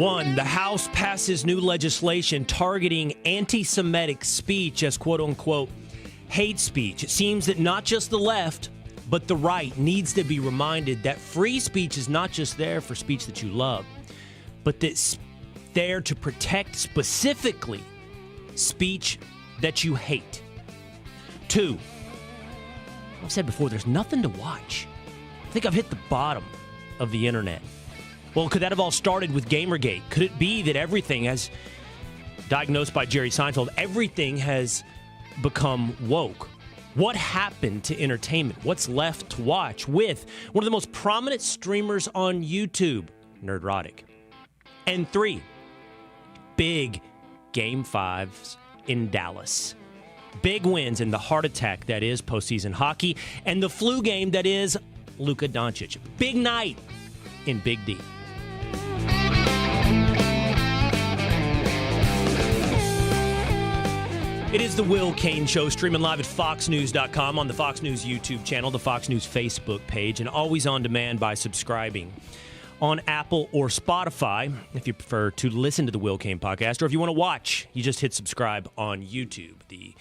One, the House passes new legislation targeting anti-Semitic speech as quote-unquote hate speech. It seems that not just the left, but the right needs to be reminded that free speech is not just there for speech that you love, but that's there to protect specifically speech that you hate. Two, I've said before, there's nothing to watch. I think I've hit the bottom of the internet. Well, could that have all started with Gamergate? Could it be that everything, as diagnosed by Jerry Seinfeld, everything has become woke? What happened to entertainment? What's left to watch with one of the most prominent streamers on YouTube, Nerdrotic? And three, big Game 5s in Dallas. Big wins in the heart attack that is postseason hockey and the flu game that is Luka Dončić. Big night in Big D. It is the Will Cain Show, streaming live at foxnews.com, on the Fox News YouTube channel, the Fox News Facebook page, and always on demand by subscribing on Apple or Spotify, if you prefer to listen to the Will Cain podcast, or if you want to watch, you just hit subscribe on YouTube. The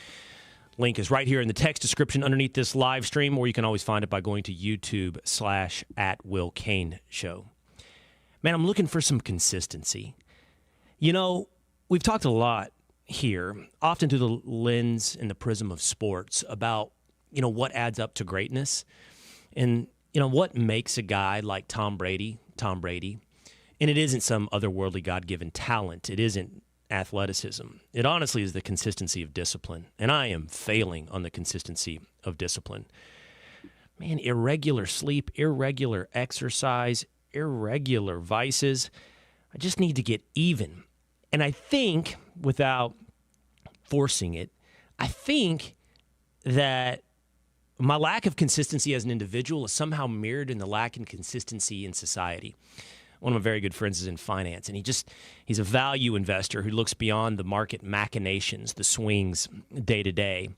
link is right here in the text description underneath this live stream, or you can always find it by going to YouTube/@WillCainShow. Man, I'm looking for some consistency. You know, we've talked a lot here, often through the lens and the prism of sports, about, you know, what adds up to greatness and, you know, what makes a guy like Tom Brady. And it isn't some otherworldly God-given talent. It isn't athleticism. It honestly is the consistency of discipline. And I am failing on the consistency of discipline. Man, irregular sleep, irregular exercise, irregular vices. I just need to get even. And I think, without forcing it, I think that my lack of consistency as an individual is somehow mirrored in the lack of consistency in society. One of my very good friends is in finance, and he's a value investor who looks beyond the market machinations, the swings day to day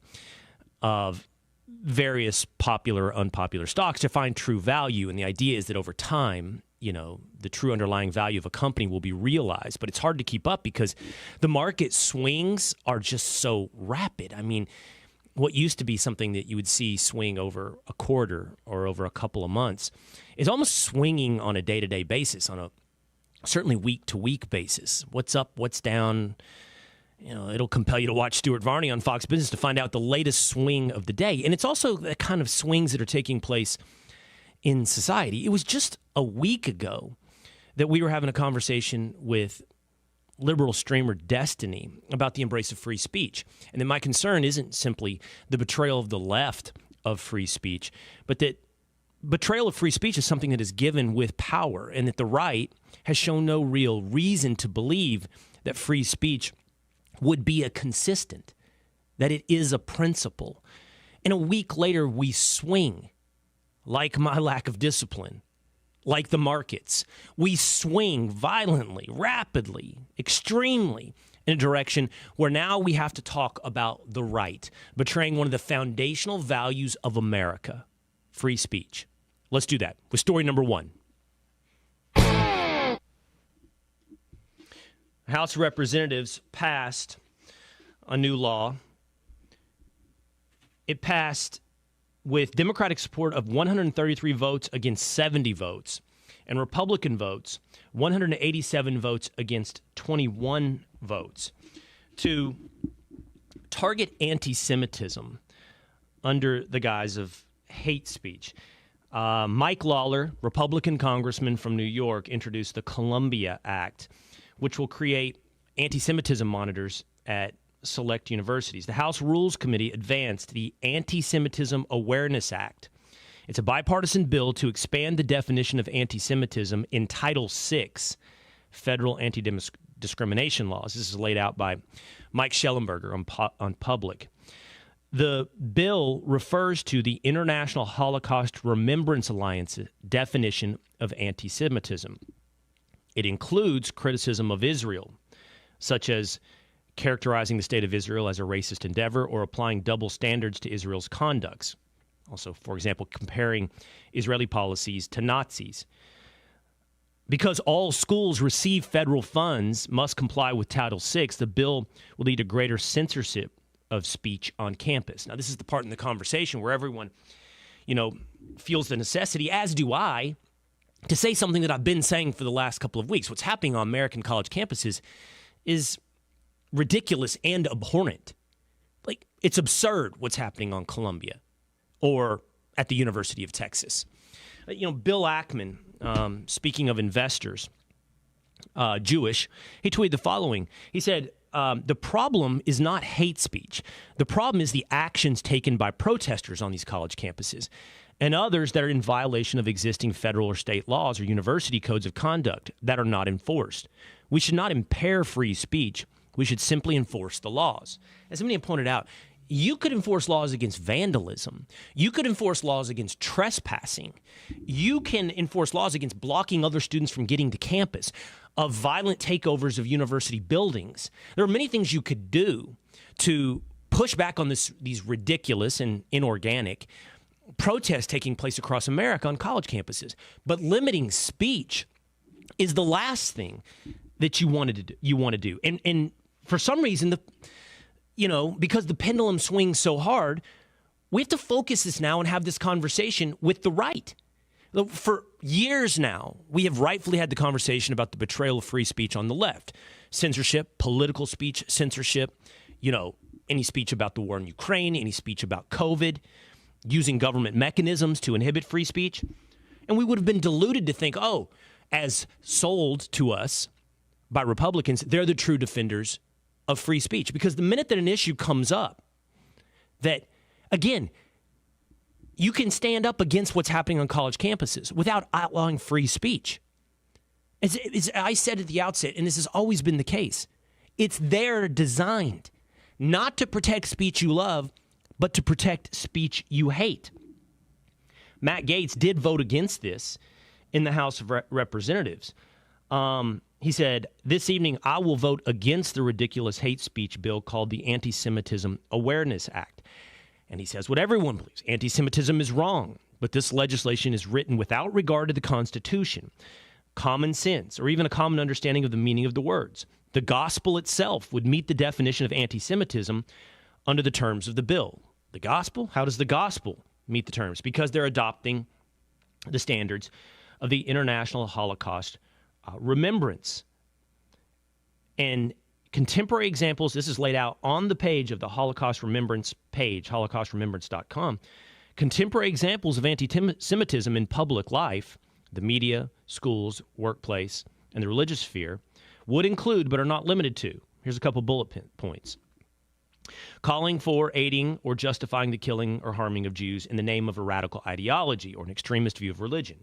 of various popular or unpopular stocks to find true value. And the idea is that over time, you know, the true underlying value of a company will be realized. But it's hard to keep up because the market swings are just so rapid. I mean, what used to be something that you would see swing over a quarter or over a couple of months is almost swinging on a day-to-day basis, on a certainly week-to-week basis. What's up, what's down? You know, it'll compel you to watch Stuart Varney on Fox Business to find out the latest swing of the day. And it's also the kind of swings that are taking place in society. It was just a week ago that we were having a conversation with liberal streamer Destiny about the embrace of free speech. And then my concern isn't simply the betrayal of the left of free speech, but that betrayal of free speech is something that is given with power, and that the right has shown no real reason to believe that free speech would be a consistent, that it is a principle. And a week later, we swing, like my lack of discipline, like the markets. We swing violently, rapidly, extremely in a direction where now we have to talk about the right, betraying one of the foundational values of America, free speech. Let's do that with story number one. House of Representatives passed a new law. It passed with Democratic support of 133 votes against 70 votes, and Republican votes, 187 votes against 21 votes, to target anti-Semitism under the guise of hate speech. Mike Lawler, Republican congressman from New York, introduced the Columbia Act, which will create anti-Semitism monitors at select universities. The House Rules Committee advanced the Anti-Semitism Awareness Act. It's a bipartisan bill to expand the definition of anti-Semitism in Title VI, federal anti-discrimination laws. This is laid out by Mike Schellenberger on Public. The bill refers to the International Holocaust Remembrance Alliance definition of anti-Semitism. It includes criticism of Israel, such as characterizing the state of Israel as a racist endeavor or applying double standards to Israel's conducts. Also, for example, comparing Israeli policies to Nazis. Because all schools receive federal funds, must comply with Title VI, the bill will lead to greater censorship of speech on campus. Now, this is the part in the conversation where everyone, feels the necessity, as do I, to say something that I've been saying for the last couple of weeks. What's happening on American college campuses is ridiculous and abhorrent. Like, it's absurd what's happening on Columbia or at the University of Texas. Bill Ackman, speaking of investors, Jewish, he tweeted the following. He said, the problem is not hate speech. The problem is the actions taken by protesters on these college campuses and others that are in violation of existing federal or state laws or university codes of conduct that are not enforced. We should not impair free speech. We should simply enforce the laws. As somebody pointed out, you could enforce laws against vandalism. You could enforce laws against trespassing. You can enforce laws against blocking other students from getting to campus, of violent takeovers of university buildings. There are many things you could do to push back on these ridiculous and inorganic protests taking place across America on college campuses. But limiting speech is the last thing that you want to do. And for some reason, because the pendulum swings so hard, we have to focus this now and have this conversation with the right. For years now, we have rightfully had the conversation about the betrayal of free speech on the left. Censorship, political speech censorship, any speech about the war in Ukraine, any speech about COVID, using government mechanisms to inhibit free speech. And we would have been deluded to think, as sold to us by Republicans, they're the true defenders of free speech. Because the minute that an issue comes up that, again, you can stand up against what's happening on college campuses without outlawing free speech. As I said at the outset, and this has always been the case, it's there designed not to protect speech you love, but to protect speech you hate. Matt Gaetz did vote against this in the House of Representatives. He said, this evening, I will vote against the ridiculous hate speech bill called the Anti-Semitism Awareness Act. And he says what everyone believes. Anti-Semitism is wrong, but this legislation is written without regard to the Constitution, common sense, or even a common understanding of the meaning of the words. The gospel itself would meet the definition of anti-Semitism under the terms of the bill. The gospel? How does the gospel meet the terms? Because they're adopting the standards of the International Holocaust Remembrance. And contemporary examples, this is laid out on the page of the Holocaust Remembrance page, holocaustremembrance.com. Contemporary examples of anti-Semitism in public life, the media, schools, workplace, and the religious sphere, would include, but are not limited to, here's a couple bullet points. Calling for, aiding, or justifying the killing or harming of Jews in the name of a radical ideology or an extremist view of religion.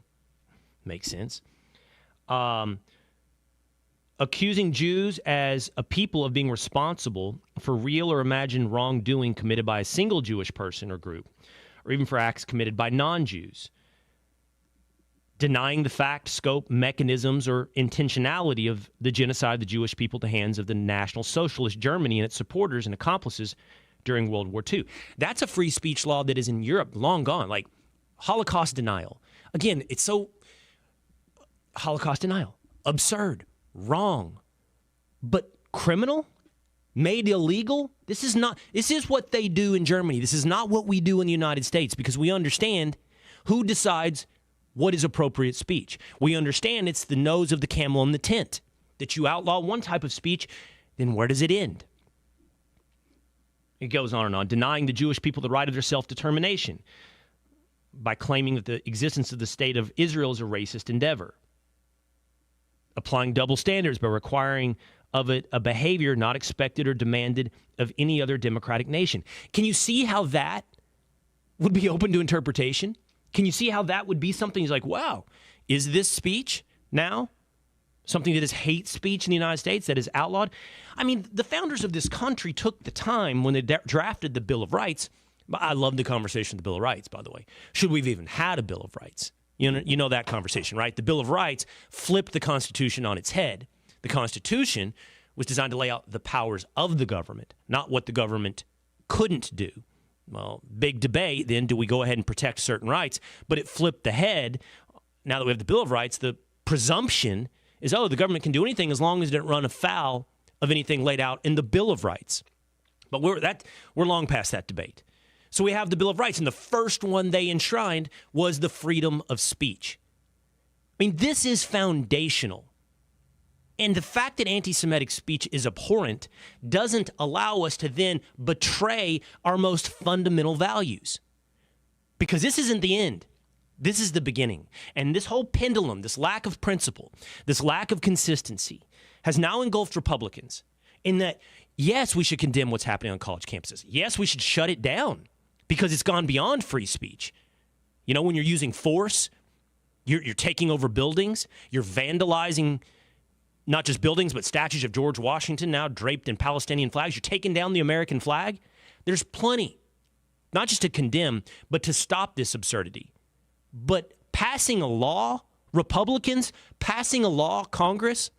Makes sense. Accusing Jews as a people of being responsible for real or imagined wrongdoing committed by a single Jewish person or group, or even for acts committed by non-Jews. Denying the fact, scope, mechanisms, or intentionality of the genocide of the Jewish people at the hands of the National Socialist Germany and its supporters and accomplices during World War II. That's a free speech law that is in Europe long gone, like Holocaust denial. Again, it's so Holocaust denial. Absurd. Wrong. But criminal? Made illegal? This is what they do in Germany. This is not what we do in the United States, because we understand who decides what is appropriate speech. We understand it's the nose of the camel in the tent. That you outlaw one type of speech, then where does it end? It goes on and on. Denying the Jewish people the right of their self-determination by claiming that the existence of the state of Israel is a racist endeavor. Applying double standards by requiring of it a behavior not expected or demanded of any other democratic nation. Can you see how that would be open to interpretation? Can you see how that would be something like, wow, is this speech now something that is hate speech in the United States that is outlawed? I mean, the founders of this country took the time when they drafted the Bill of Rights. I love the conversation of the Bill of Rights, by the way. Should we have even had a Bill of Rights? You know that conversation, right? The Bill of Rights flipped the Constitution on its head. The Constitution was designed to lay out the powers of the government, not what the government couldn't do. Well, big debate then, do we go ahead and protect certain rights? But it flipped the head. Now that we have the Bill of Rights, the presumption is, the government can do anything as long as it didn't run afoul of anything laid out in the Bill of Rights. But we're long past that debate. So we have the Bill of Rights, and the first one they enshrined was the freedom of speech. I mean, this is foundational. And the fact that anti-Semitic speech is abhorrent doesn't allow us to then betray our most fundamental values. Because this isn't the end. This is the beginning. And this whole pendulum, this lack of principle, this lack of consistency, has now engulfed Republicans in that, yes, we should condemn what's happening on college campuses. Yes, we should shut it down because it's gone beyond free speech. You know, when you're using force, you're taking over buildings, you're vandalizing not just buildings, but statues of George Washington now draped in Palestinian flags. You're taking down the American flag. There's plenty, not just to condemn, but to stop this absurdity. But passing a law, Republicans passing a law, Congress,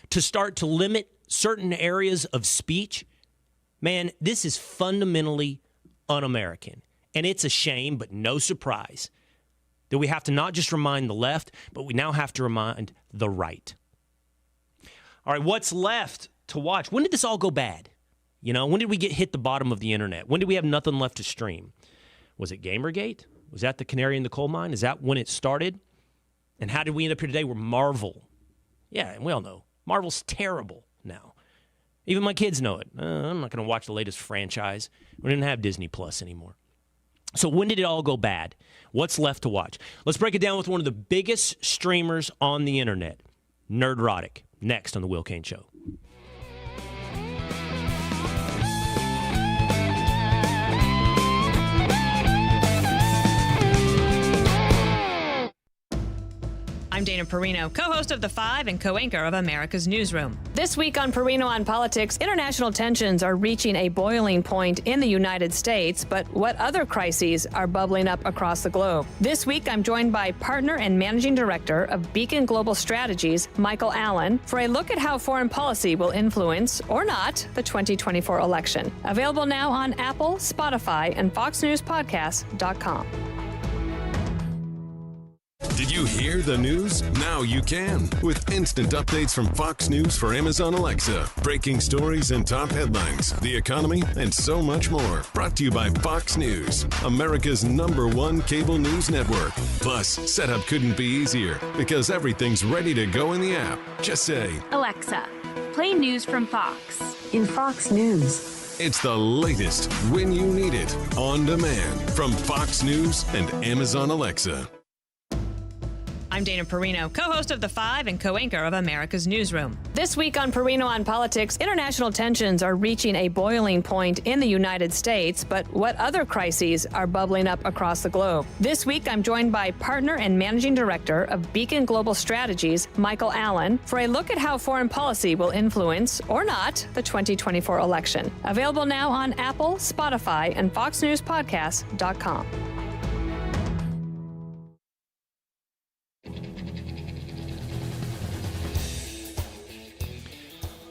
to start to limit certain areas of speech, man, this is fundamentally un-American. And it's a shame, but no surprise, that we have to not just remind the left, but we now have to remind the right. All right, what's left to watch? When did this all go bad? You know, when did we hit the bottom of the internet? When did we have nothing left to stream? Was it Gamergate? Was that the canary in the coal mine? Is that when it started? And how did we end up here today? We're Marvel. Yeah, and we all know Marvel's terrible now. Even my kids know it. I'm not going to watch the latest franchise. We don't have Disney Plus anymore. So when did it all go bad? What's left to watch? Let's break it down with one of the biggest streamers on the internet, Nerdrotic, next on The Will Cain Show. I'm Dana Perino, co-host of The Five and co-anchor of America's Newsroom. This week on Perino on Politics, international tensions are reaching a boiling point in the United States, but what other crises are bubbling up across the globe? This week, I'm joined by partner and managing director of Beacon Global Strategies, Michael Allen, for a look at how foreign policy will influence, or not, the 2024 election. Available now on Apple, Spotify, and FoxNewsPodcast.com. Did you hear the news? Now you can. With instant updates from Fox News for Amazon Alexa. Breaking stories and top headlines, the economy, and so much more. Brought to you by Fox News, America's #1 cable news network. Plus, setup couldn't be easier because everything's ready to go in the app. Just say, Alexa, play news from Fox. In Fox News. It's the latest when you need it, on demand, from Fox News and Amazon Alexa. I'm Dana Perino, co-host of The Five and co-anchor of America's Newsroom. This week on Perino on Politics, international tensions are reaching a boiling point in the United States, but what other crises are bubbling up across the globe? This week, I'm joined by partner and managing director of Beacon Global Strategies, Michael Allen, for a look at how foreign policy will influence, or not, the 2024 election. Available now on Apple, Spotify, and FoxNewsPodcast.com.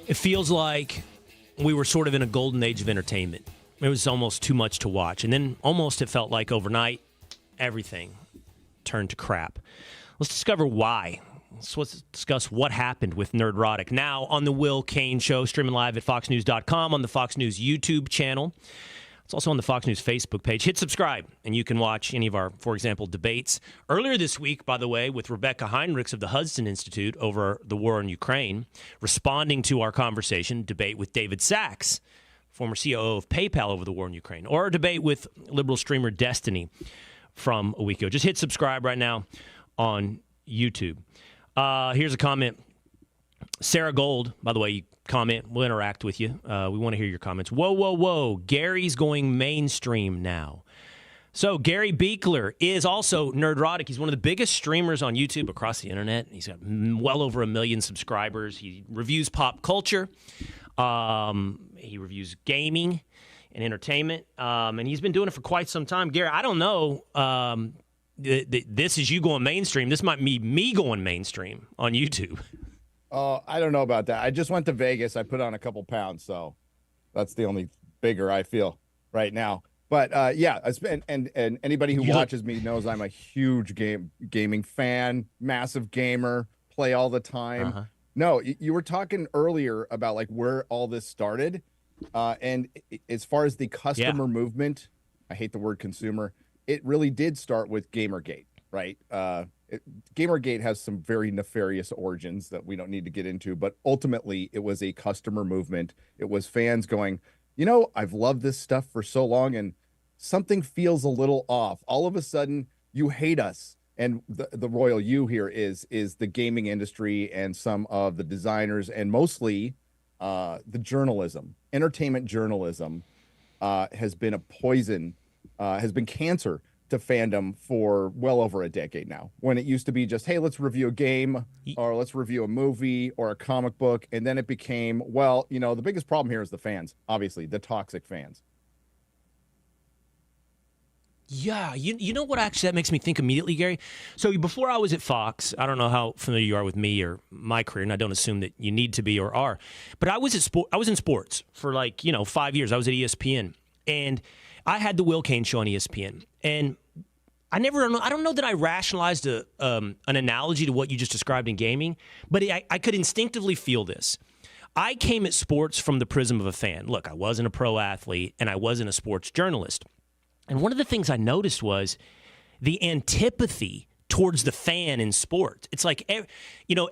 It feels like we were sort of in a golden age of entertainment. It was almost too much to watch. And then almost it felt like overnight, everything turned to crap. Let's discover why. Let's discuss what happened with Nerdrotic. Now on The Will Cain Show, streaming live at foxnews.com, on the Fox News YouTube channel. It's also on the Fox News Facebook page. Hit subscribe, and you can watch any of our, for example, debates. Earlier this week, by the way, with Rebecca Heinrichs of the Hudson Institute over the war in Ukraine, responding to our conversation, debate with David Sachs, former COO of PayPal over the war in Ukraine, or a debate with liberal streamer Destiny from a week ago. Just hit subscribe right now on YouTube. Here's a comment. Sarah Gold, by the way, you comment. We'll interact with you. We want to hear your comments. Whoa, whoa, whoa. Gary's going mainstream now. So Gary Buechler is also Nerdrotic. He's one of the biggest streamers on YouTube across the internet. He's got well over 1 million subscribers. He reviews pop culture. He reviews gaming and entertainment. And he's been doing it for quite some time. Gary, I don't know. This is you going mainstream. This might be me going mainstream on YouTube. I don't know about that. I just went to Vegas. I put on a couple pounds, so that's the only bigger I feel right now. But yeah, and anybody who watches me knows I'm a huge gaming fan, massive gamer, play all the time. No, you were talking earlier about like where all this started, and as far as the customer movement, I hate the word consumer. It really did start with Gamergate, right? Gamergate has some very nefarious origins that we don't need to get into, but ultimately it was a customer movement. It was fans going, I've loved this stuff for so long, and something feels a little off. All of a sudden, you hate us. And the royal you here is the gaming industry and some of the designers and mostly the journalism. Entertainment journalism has been a poison, has been cancer to fandom for well over a decade now. When it used to be just, hey, let's review a game or let's review a movie or a comic book. And then it became, well, the biggest problem here is the fans, obviously, the toxic fans. Yeah, you know what actually that makes me think immediately, Gary? So before I was at Fox, I don't know how familiar you are with me or my career, and I don't assume that you need to be or are, but I was in sports for 5 years. I was at ESPN, and I had the Will Cain Show on ESPN, and I don't know that I rationalized an analogy to what you just described in gaming, but I could instinctively feel this. I came at sports from the prism of a fan. Look, I wasn't a pro athlete, and I wasn't a sports journalist. And one of the things I noticed was the antipathy towards the fan in sports. It's like,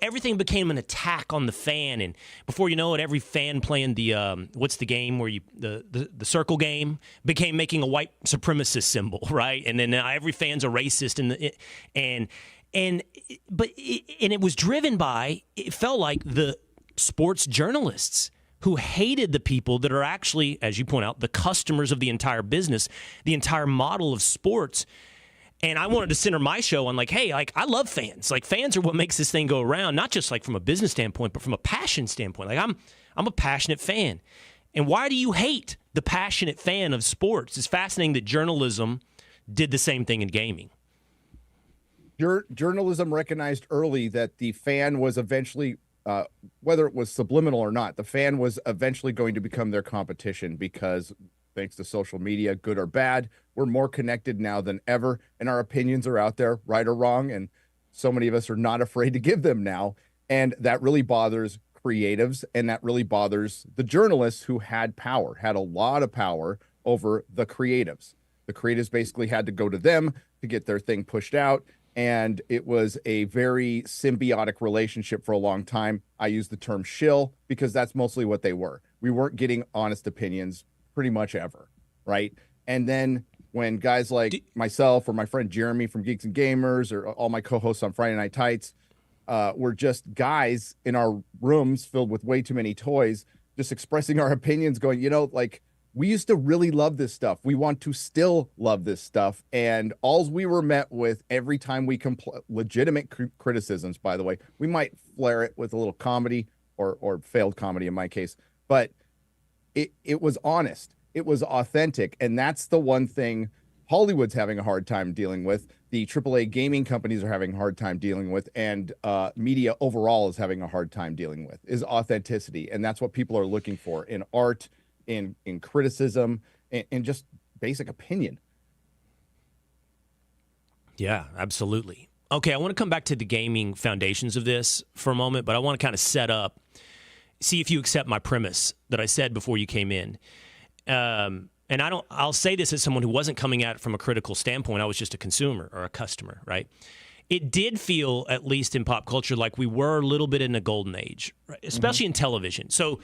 everything became an attack on the fan. And before you know it, every fan playing the, what's the game where the circle game became making a white supremacist symbol, right? And then every fan's a racist. And it was driven by, it felt like the sports journalists who hated the people that are actually, as you point out, the customers of the entire business, the entire model of sports. And I wanted to center my show on I love fans. Fans are what makes this thing go around, not just from a business standpoint, but from a passion standpoint. I'm a passionate fan. And why do you hate the passionate fan of sports? It's fascinating that journalism did the same thing in gaming. Your journalism recognized early that the fan was eventually, whether it was subliminal or not, the fan was eventually going to become their competition because thanks to social media, good or bad, we're more connected now than ever, and our opinions are out there, right or wrong, and so many of us are not afraid to give them now, and that really bothers creatives, and that really bothers the journalists who had a lot of power over the creatives. The creatives basically had to go to them to get their thing pushed out, and it was a very symbiotic relationship for a long time. I use the term shill because that's mostly what they were. We weren't getting honest opinions pretty much ever, right? And then when guys like myself or my friend Jeremy from Geeks and Gamers or all my co-hosts on Friday Night Tights were just guys in our rooms filled with way too many toys, just expressing our opinions, going, we used to really love this stuff. We want to still love this stuff. And all we were met with every time we legitimate criticisms, by the way, we might flare it with a little comedy or failed comedy in my case, but it was honest. It was authentic. And that's the one thing Hollywood's having a hard time dealing with. The AAA gaming companies are having a hard time dealing with. And media overall is having a hard time dealing with, is authenticity. And that's what people are looking for in art, in criticism, and just basic opinion. Yeah, absolutely. Okay, I want to come back to the gaming foundations of this for a moment, but I want to kind of set up, see if you accept my premise that I said before you came in. And I'll say this as someone who wasn't coming at it from a critical standpoint. I was just a consumer or a customer, right? It did feel, at least in pop culture, like we were a little bit in a golden age, right? Especially in television. So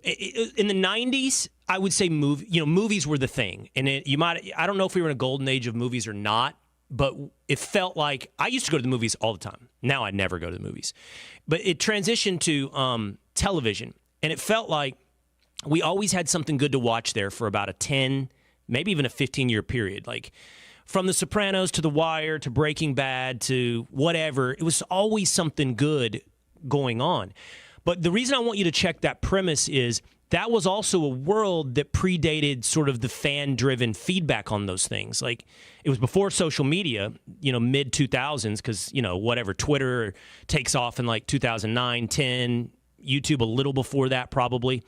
in the 90s, I would say movies were the thing. And I don't know if we were in a golden age of movies or not, but it felt like I used to go to the movies all the time. Now I never go to the movies. But it transitioned to television, and it felt like we always had something good to watch there for about a 10, maybe even a 15-year period. Like from The Sopranos to The Wire to Breaking Bad to whatever, it was always something good going on. But the reason I want you to check that premise is that was also a world that predated sort of the fan-driven feedback on those things. Like, it was before social media, mid-2000s, because, whatever, Twitter takes off in 2009, 10, YouTube a little before that probably.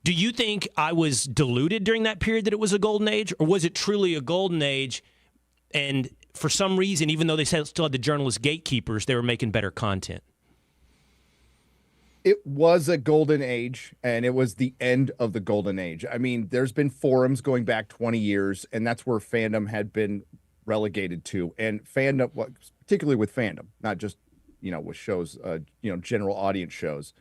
Do you think I was deluded during that period that it was a golden age, or was it truly a golden age? And for some reason, even though they still had the journalist gatekeepers, they were making better content. It was a golden age, and it was the end of the golden age. I mean, there's been forums going back 20 years, and that's where fandom had been relegated to. And fandom, particularly with fandom, not just, with shows, general audience shows,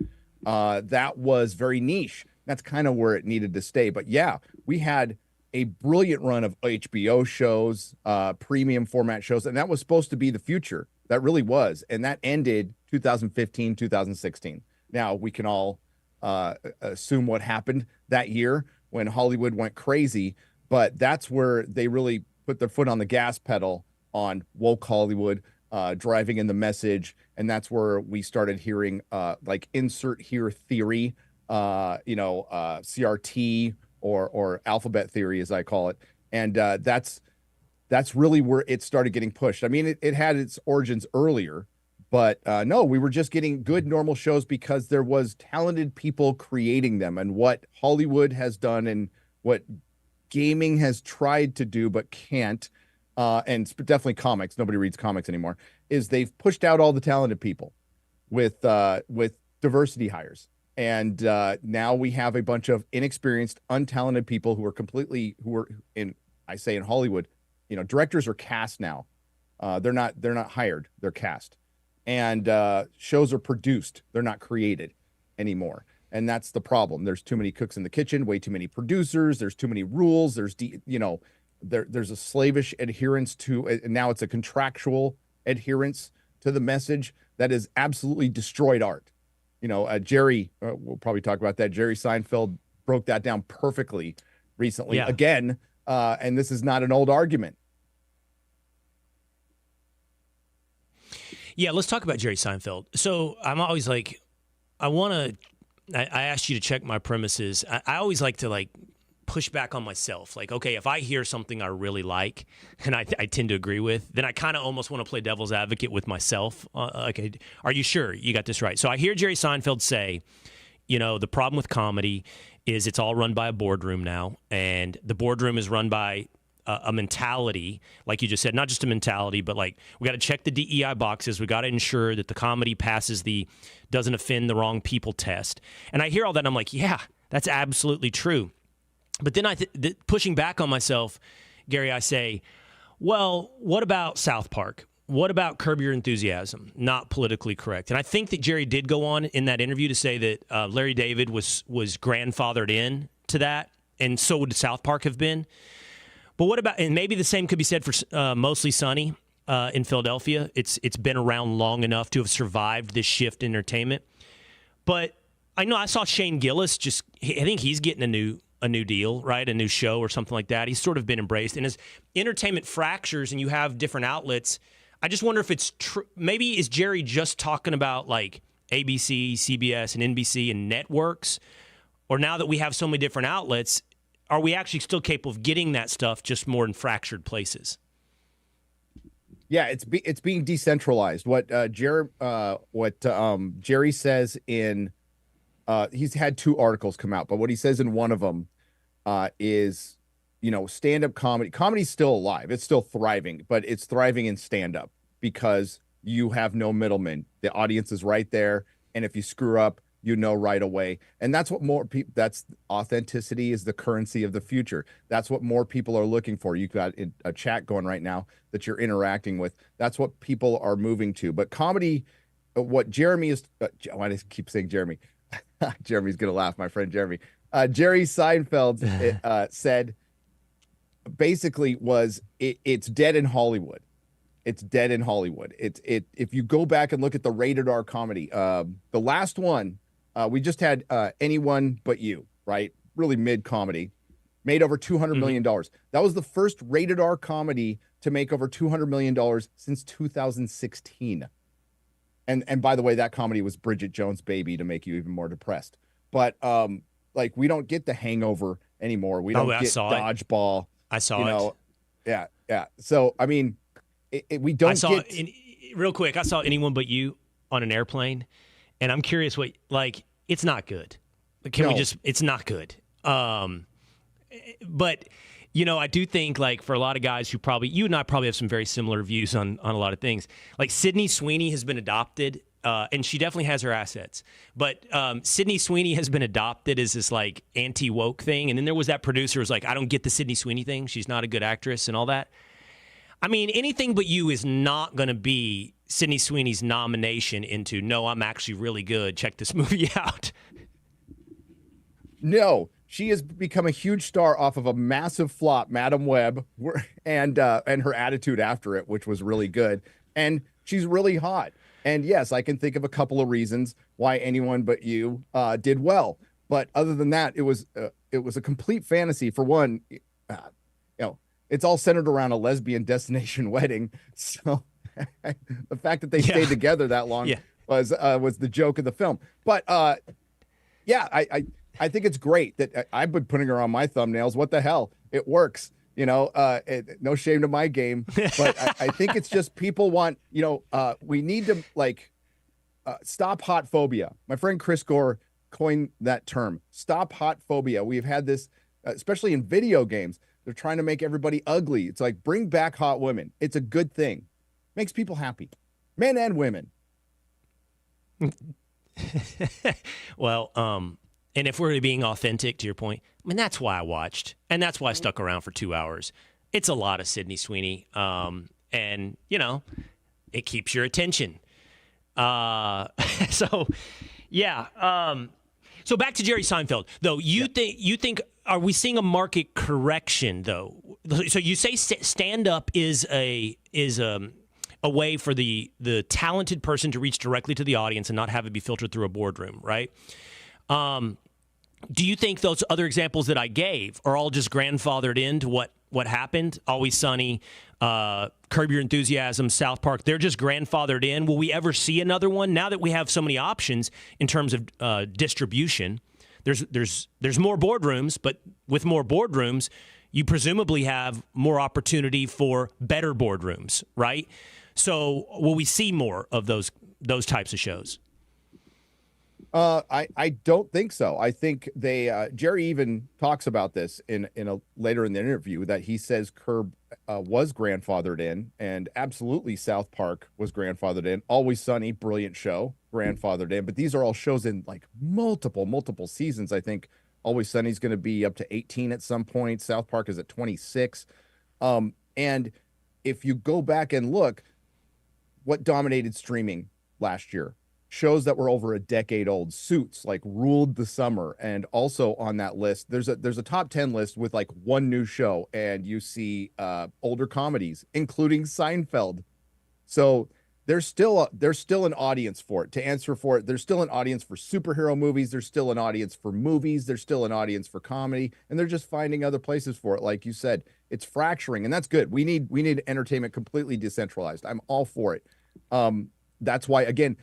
that was very niche. That's kind of where it needed to stay. But yeah, we had a brilliant run of HBO shows, premium format shows, and that was supposed to be the future. That really was. And that ended 2015, 2016. Now, we can all assume what happened that year when Hollywood went crazy, but that's where they really put their foot on the gas pedal on woke Hollywood, driving in the message, and that's where we started hearing insert here theory, CRT or alphabet theory, as I call it, and that's really where it started getting pushed. I mean, it had its origins earlier. But no, we were just getting good, normal shows because there was talented people creating them. And what Hollywood has done and what gaming has tried to do but can't, and definitely comics, nobody reads comics anymore, is they've pushed out all the talented people with diversity hires. And now we have a bunch of inexperienced, untalented people who are in Hollywood, directors are cast now. They're not hired, they're cast. And shows are produced. They're not created anymore. And that's the problem. There's too many cooks in the kitchen, way too many producers. There's too many rules. There's a slavish adherence to, and now it's a contractual adherence to the message that has absolutely destroyed art. Jerry, we'll probably talk about that. Jerry Seinfeld broke that down perfectly recently again. And this is not an old argument. Yeah, let's talk about Jerry Seinfeld. So I'm always like, I asked you to check my premises. I always like to push back on myself. Like, okay, if I hear something I really like and I tend to agree with, then I kind of almost want to play devil's advocate with myself. Okay, are you sure you got this right? So I hear Jerry Seinfeld say, the problem with comedy is it's all run by a boardroom now, and the boardroom is run by a mentality, like you just said, not just a mentality, but we got to check the DEI boxes. We got to ensure that the comedy passes the doesn't offend the wrong people test. And I hear all that, and I'm like, yeah, that's absolutely true. But then pushing back on myself, Gary, I say, well, what about South Park? What about Curb Your Enthusiasm? Not politically correct. And I think that Jerry did go on in that interview to say that Larry David was grandfathered in to that, and so would South Park have been. But what about, and maybe the same could be said for Mostly Sunny in Philadelphia. It's been around long enough to have survived this shift in entertainment. But I know I saw Shane Gillis I think he's getting a new deal, right? A new show or something like that. He's sort of been embraced. And as entertainment fractures and you have different outlets, I just wonder if it's true. Maybe is Jerry just talking about ABC, CBS, and NBC and networks? Or now that we have so many different outlets, are we actually still capable of getting that stuff, just more in fractured places? Yeah, it's being decentralized. What Jerry says in he's had 2 articles come out, but what he says in one of them is, stand-up comedy. Comedy's still alive. It's still thriving, but it's thriving in stand-up because you have no middleman. The audience is right there, and if you screw up, right away. And that's what more people, that's authenticity is the currency of the future. That's what more people are looking for. You've got a chat going right now that you're interacting with. That's what people are moving to. But comedy, what Jeremy is, why do I keep saying Jeremy? Jeremy's going to laugh, my friend Jeremy. Jerry Seinfeld said basically it's dead in Hollywood. It's dead in Hollywood. If you go back and look at the rated R comedy, the last one, we just had Anyone But You, right? Really mid comedy, made over $200 million. That was the first rated R comedy to make over $200 million since 2016. And by the way, that comedy was Bridget Jones' Baby to make you even more depressed. But we don't get The Hangover anymore. We don't get Dodgeball. I saw it. Yeah. So I mean, we don't. Real quick, I saw Anyone But You on an airplane, and I'm curious it's not good. Can we just? It's not good. But I do think like for a lot of guys who probably you and I probably have some very similar views on a lot of things. Like Sydney Sweeney has been adopted. And she definitely has her assets. But Sydney Sweeney has been adopted as this like anti-woke thing. And then there was that producer who was like, I don't get the Sydney Sweeney thing. She's not a good actress and all that. I mean, Anything But You is not going to be Sydney Sweeney's nomination into, no, I'm actually really good. Check this movie out. No, she has become a huge star off of a massive flop, Madam Web, and her attitude after it, which was really good. And she's really hot. And yes, I can think of a couple of reasons why Anyone But You did well. But other than that, it was a complete fantasy. For one, it's all centered around a lesbian destination wedding. So the fact that they stayed together that long was the joke of the film. But I think it's great that I've been putting her on my thumbnails. What the hell? It works. No shame to my game, but I think it's just people want, we need to stop hot phobia. My friend Chris Gore coined that term, stop hot phobia. We've had this, especially in video games. They're trying to make everybody ugly. It's like, bring back hot women. It's a good thing. Makes people happy, men and women. Well, and if we're being authentic to your point, I mean, that's why I watched. And that's why I stuck around for 2 hours. It's a lot of Sydney Sweeney. And, it keeps your attention. So back to Jerry Seinfeld, though. You think, are we seeing a market correction, though? So you say stand-up is a way for the talented person to reach directly to the audience and not have it be filtered through a boardroom, right? Do you think those other examples that I gave are all just grandfathered into what happened? Always Sunny, Curb Your Enthusiasm, South Park, they're just grandfathered in. Will we ever see another one? Now that we have so many options in terms of distribution, there's more boardrooms, but with more boardrooms, you presumably have more opportunity for better boardrooms, right? So will we see more of those types of shows? I don't think so. I think Jerry even talks about this later in the interview, that he says Curb was grandfathered in, and absolutely South Park was grandfathered in. Always Sunny, brilliant show, grandfathered in. But these are all shows in like multiple seasons. I think Always Sunny's going to be up to 18 at some point. South Park is at 26. And if you go back and look, what dominated streaming last year? Shows that were over a decade old. Suits ruled the summer, and also on that list there's a top 10 list with one new show, and you see older comedies including Seinfeld. So there's still an audience for it. To answer for it, there's still an audience for superhero movies, there's still an audience for movies, there's still an audience for comedy, and they're just finding other places for it. Like you said, it's fracturing, and that's good. We need entertainment completely decentralized. I'm all for it. That's why, again,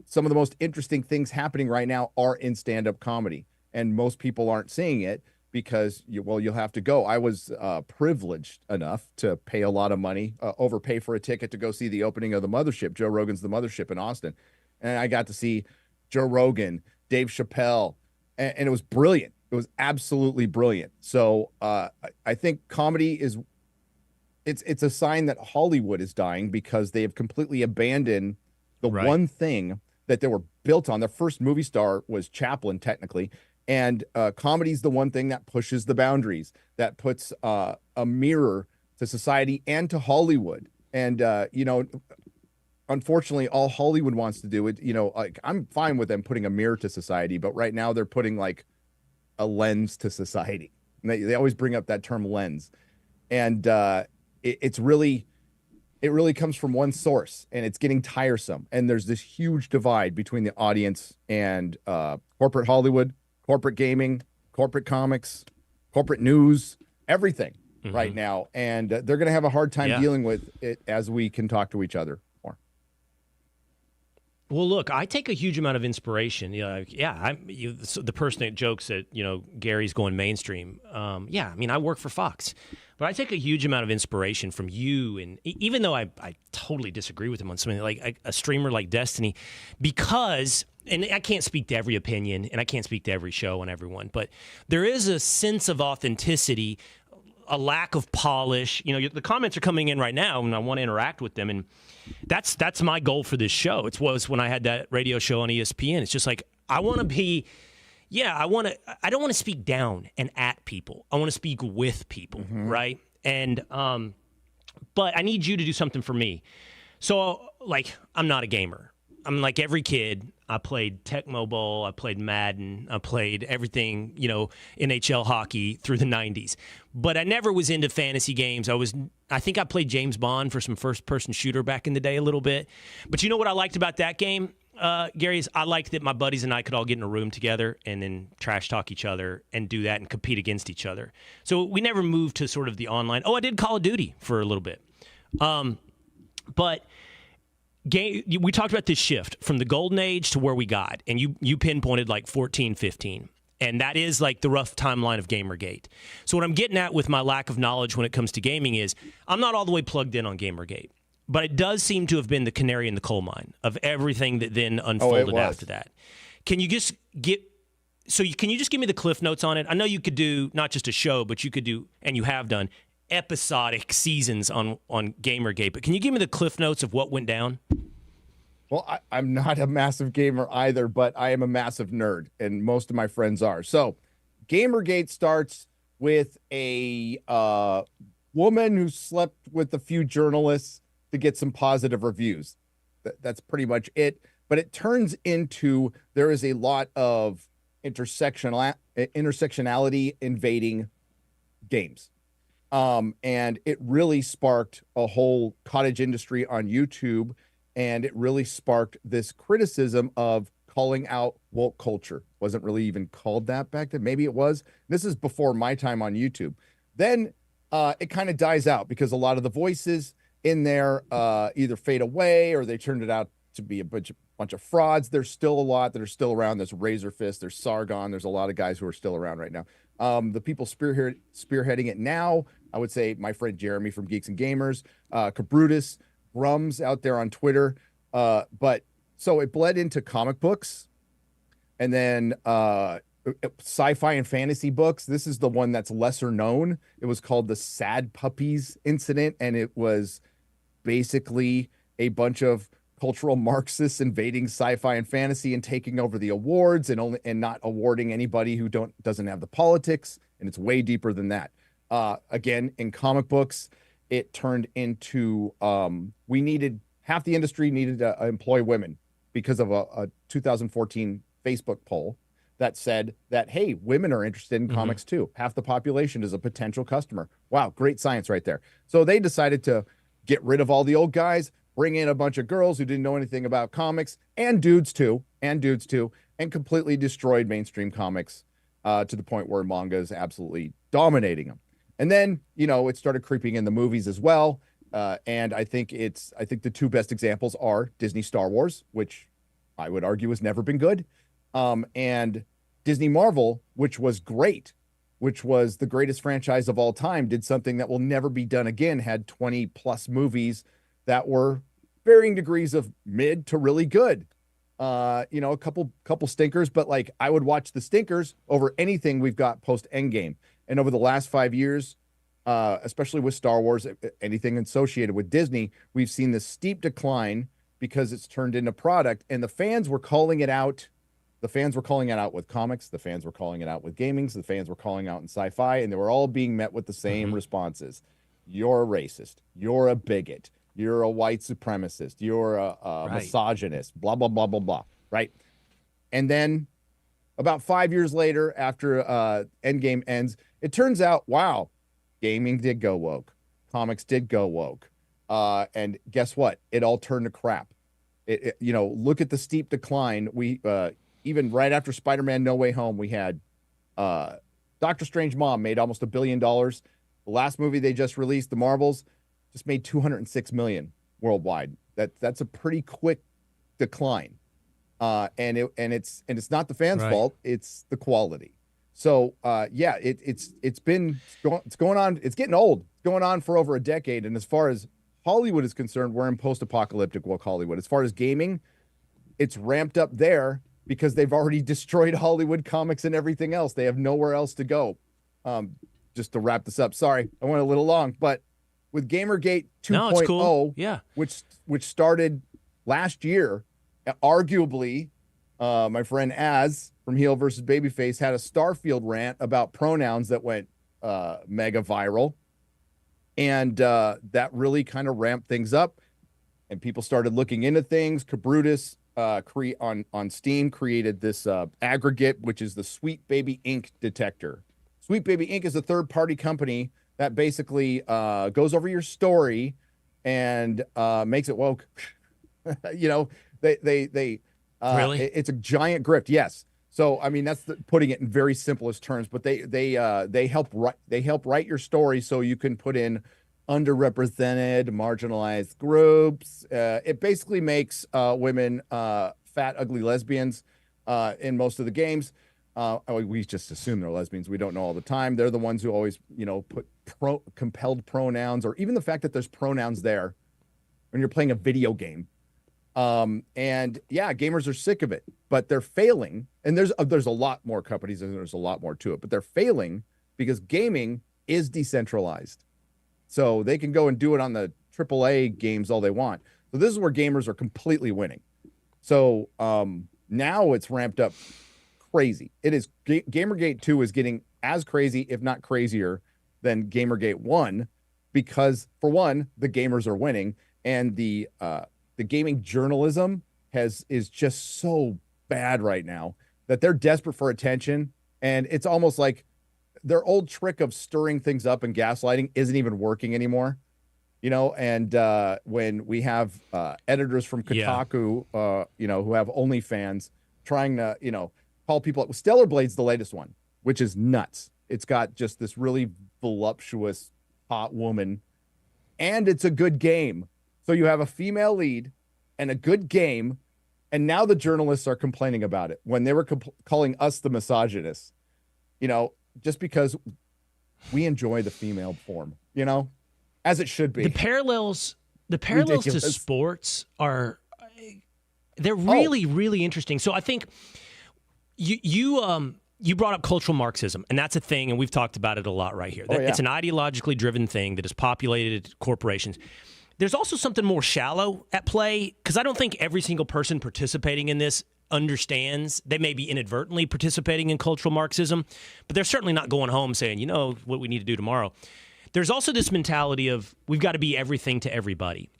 some of the most interesting things happening right now are in stand-up comedy, and most people aren't seeing it because you'll have to go. I was privileged enough to pay a lot of money, overpay for a ticket to go see the opening of The Mothership, Joe Rogan's The Mothership in Austin. And I got to see Joe Rogan, Dave Chappelle, and it was brilliant. It was absolutely brilliant. So I think comedy it's a sign that Hollywood is dying, because they have completely abandoned the one thing that they were built on. Their first movie star was Chaplin, technically. And comedy's the one thing that pushes the boundaries, that puts a mirror to society and to Hollywood. And, unfortunately, all Hollywood wants to do it, I'm fine with them putting a mirror to society, but right now they're putting a lens to society. And they always bring up that term lens. And it really comes from one source, and it's getting tiresome. And there's this huge divide between the audience and corporate Hollywood, corporate gaming, corporate comics, corporate news, everything right now. And they're going to have a hard time dealing with it as we can talk to each other more. Well, look, I take a huge amount of inspiration. The person that jokes that, Gary's going mainstream. I work for Fox. But I take a huge amount of inspiration from you, and even though I totally disagree with him on something like a streamer like Destiny, because and I can't speak to every opinion, and I can't speak to every show and everyone, but there is a sense of authenticity, a lack of polish. You know, the comments are coming in right now, and I want to interact with them, and that's my goal for this show. It was when I had that radio show on ESPN. It's just like, I want to be, I don't want to speak down and at people. I want to speak with people, right? And, but I need you to do something for me. So, like, I'm not a gamer. I'm like every kid. I played Tecmo Bowl. I played Madden. I played everything, NHL hockey through the 90s. But I never was into fantasy games. I think I played James Bond for some first-person shooter back in the day a little bit. But you know what I liked about that game, Gary, is I liked that my buddies and I could all get in a room together and then trash talk each other and do that and compete against each other. So we never moved to sort of the online. Oh, I did Call of Duty for a little bit. But we talked about this shift from the golden age to where we got, and you pinpointed like 14, 15. And that is like the rough timeline of Gamergate. So what I'm getting at with my lack of knowledge when it comes to gaming is I'm not all the way plugged in on Gamergate. But it does seem to have been the canary in the coal mine of everything that then unfolded after that. Can you just can you just give me the cliff notes on it? I know you could do not just a show, but you could do, and you have done, episodic seasons on Gamergate. But can you give me the cliff notes of what went down? Well, I'm not a massive gamer either, but I am a massive nerd, and most of my friends are. So Gamergate starts with a woman who slept with a few journalists to get some positive reviews. That's pretty much it. But it turns into there is a lot of intersectionality invading games. And it really sparked a whole cottage industry on YouTube. And it really sparked this criticism of calling out woke culture. Wasn't really even called that back then. Maybe it was. This is before my time on YouTube. Then it kind of dies out because a lot of the voices in there either fade away or they turned it out to be a bunch of frauds. There's still a lot that are still around. There's Razorfist, there's Sargon, there's a lot of guys who are still around right now. The people spearheading it now, I would say my friend Jeremy from Geeks and Gamers, Cabrutus, Grums out there on Twitter. But so it bled into comic books and then sci-fi and fantasy books. This is the one that's lesser known. It was called the Sad Puppies incident, and it was basically a bunch of cultural Marxists invading sci-fi and fantasy and taking over the awards and not awarding anybody who doesn't have the politics. And it's way deeper than that. Again, in comic books, it turned into half the industry needed to employ women because of a 2014 Facebook poll that said that, hey, women are interested in comics too. Half the population is a potential customer. Wow, great science right there. So they decided to get rid of all the old guys, bring in a bunch of girls who didn't know anything about comics, and dudes too, and completely destroyed mainstream comics to the point where manga is absolutely dominating them. And then, it started creeping in the movies as well. And I think the two best examples are Disney Star Wars, which I would argue has never been good, and Disney Marvel, which was great, which was the greatest franchise of all time, did something that will never be done again, had 20 plus movies that were varying degrees of mid to really good. A couple stinkers, but like I would watch the stinkers over anything we've got post Endgame. And over the last 5 years, especially with Star Wars, anything associated with Disney, we've seen this steep decline because it's turned into product, and the fans were calling it out. The fans were calling it out with comics. The fans were calling it out with gaming. The fans were calling out in sci-fi, and they were all being met with the same responses. You're a racist. You're a bigot. You're a white supremacist. You're a misogynist. Blah, blah, blah, blah, blah. Right? And then about 5 years later, after Endgame ends, it turns out, wow, gaming did go woke. Comics did go woke. And guess what? It all turned to crap. Look at the steep decline. We even right after Spider-Man No Way Home, we had Doctor Strange Mom made almost $1 billion. The last movie they just released, The Marvels, just made $206 million worldwide. That's a pretty quick decline. And it's not the fans' fault. It's the quality. So it's going on. It's getting old. It's going on for over a decade. And as far as Hollywood is concerned, we're in post-apocalyptic woke Hollywood. As far as gaming, it's ramped up there. because they've already destroyed Hollywood comics and everything else. They have nowhere else to go. Just to wrap this up, sorry, I went a little long, but with Gamergate 2.0, No, it's cool. Yeah. which started last year, arguably, my friend Az from Heel versus Babyface had a Starfield rant about pronouns that went mega viral, and that really kind of ramped things up, and people started looking into things. Cabrutus on Steam created this aggregate, which is the Sweet Baby Ink detector. Sweet Baby Ink is a third-party company that basically goes over your story and makes it woke. You know, they really? It's a giant grift. Yes. So I mean, that's putting it in very simplest terms. But they help write your story so you can put in underrepresented, marginalized groups. It basically makes women fat, ugly lesbians in most of the games. We just assume they're lesbians. We don't know all the time. They're the ones who always, put compelled pronouns, or even the fact that there's pronouns there when you're playing a video game. And yeah, gamers are sick of it, but they're failing. And there's a lot more companies, and there's a lot more to it, but they're failing because gaming is decentralized. So they can go and do it on the AAA games all they want. So this is where gamers are completely winning. So now it's ramped up crazy. It is Gamergate 2 is getting as crazy, if not crazier, than Gamergate 1, because for one, the gamers are winning, and the gaming journalism is just so bad right now that they're desperate for attention, and it's almost like their old trick of stirring things up and gaslighting isn't even working anymore. And when we have editors from Kotaku, who have OnlyFans trying to, call people. Stellar Blade's the latest one, which is nuts. It's got just this really voluptuous hot woman, and it's a good game. So you have a female lead and a good game, and now the journalists are complaining about it when they were calling us the misogynists, just because we enjoy the female form, as it should be. The parallels to sports they're really, really interesting. So I think you brought up cultural Marxism, and that's a thing, and we've talked about it a lot right here. It's an ideologically driven thing that has populated corporations. There's also something more shallow at play, because I don't think every single person participating in this understands. They may be inadvertently participating in cultural Marxism, but they're certainly not going home saying, what we need to do tomorrow. There's also this mentality of we've got to be everything to everybody.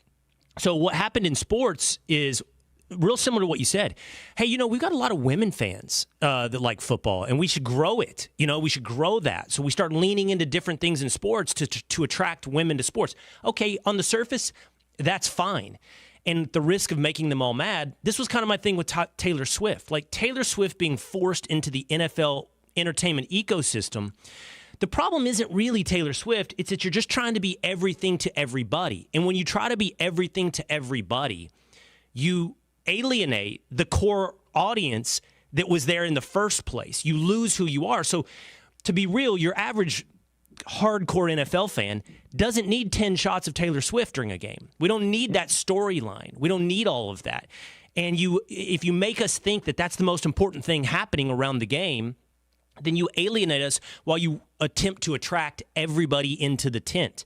So what happened in sports is real similar to what you said. Hey, we've got a lot of women fans that like football, and we should grow it. We should grow that. So we start leaning into different things in sports to attract women to sports. Okay, on the surface, that's fine. And at the risk of making them all mad, this was kind of my thing with Taylor Swift. Like Taylor Swift being forced into the NFL entertainment ecosystem. The problem isn't really Taylor Swift. It's that you're just trying to be everything to everybody. And when you try to be everything to everybody, you alienate the core audience that was there in the first place. You lose who you are. So to be real, your average hardcore NFL fan doesn't need 10 shots of Taylor Swift during a game. We don't need that storyline. We don't need all of that. And if you make us think that that's the most important thing happening around the game, then you alienate us while you attempt to attract everybody into the tent.